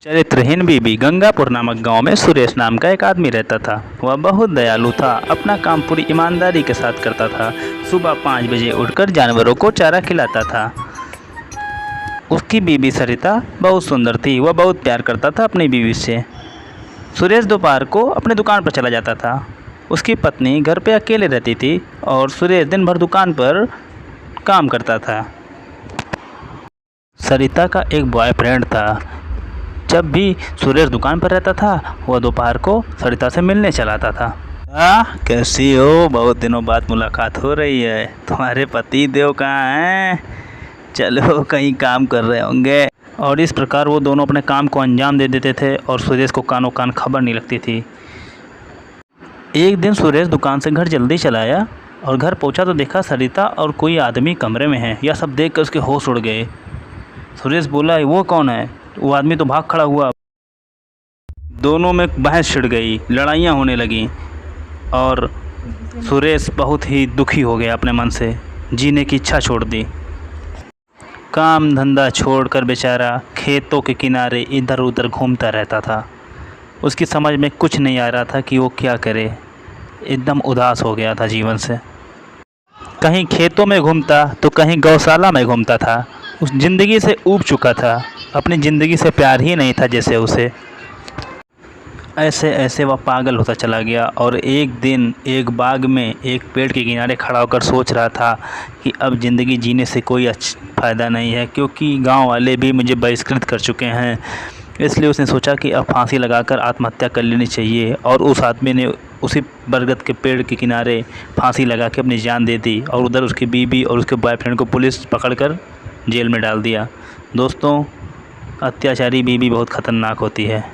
चरित्रहीन बीबी। गंगापुर नामक गांव में सुरेश नाम का एक आदमी रहता था। वह बहुत दयालु था। अपना काम पूरी ईमानदारी के साथ करता था। सुबह 5 बजे उठकर जानवरों को चारा खिलाता था। उसकी बीबी सरिता बहुत सुंदर थी। वह बहुत प्यार करता था अपनी बीवी से। सुरेश दोपहर को अपने दुकान पर चला जाता था। उसकी पत्नी घर पे अकेले रहती थी और सुरेश दिन भर दुकान पर काम करता था। सरिता का एक बॉयफ्रेंड था। जब भी सुरेश दुकान पर रहता था वह दोपहर को सरिता से मिलने चला आता था। कैसी हो? बहुत दिनों बाद मुलाकात हो रही है। तुम्हारे पति देव कहाँ हैं? चलो कहीं काम कर रहे होंगे। और इस प्रकार वो दोनों अपने काम को अंजाम दे देते थे और सुरेश को कानों कान खबर नहीं लगती थी। एक दिन सुरेश दुकान से घर जल्दी चला आया और घर पहुंचा तो देखा सरिता और कोई आदमी कमरे में है। यह सब देखकर उसके होश उड़ गए। सुरेश बोला, वो कौन है? वो आदमी तो भाग खड़ा हुआ। दोनों में बहस छिड़ गई, लड़ाइयाँ होने लगीं और सुरेश बहुत ही दुखी हो गया। अपने मन से जीने की इच्छा छोड़ दी। काम धंधा छोड़कर बेचारा खेतों के किनारे इधर उधर घूमता रहता था। उसकी समझ में कुछ नहीं आ रहा था कि वो क्या करे। एकदम उदास हो गया था जीवन से। कहीं खेतों में घूमता तो कहीं गौशाला में घूमता था। उस ज़िंदगी से ऊब चुका था। अपनी ज़िंदगी से प्यार ही नहीं था जैसे उसे। ऐसे ऐसे वह पागल होता चला गया और एक दिन एक बाग में एक पेड़ के किनारे खड़ा होकर सोच रहा था कि अब ज़िंदगी जीने से कोई फ़ायदा नहीं है, क्योंकि गांव वाले भी मुझे बहिष्कृत कर चुके हैं। इसलिए उसने सोचा कि अब फांसी लगाकर आत्महत्या कर लेनी चाहिए और उस आदमी ने उसी बरगद के पेड़ के किनारे फांसी लगा के अपनी जान दे दी और उधर उसकी बीवी और उसके बॉयफ्रेंड को पुलिस पकड़कर जेल में डाल दिया। दोस्तों, अत्याचारी बीवी बहुत ख़तरनाक होती है।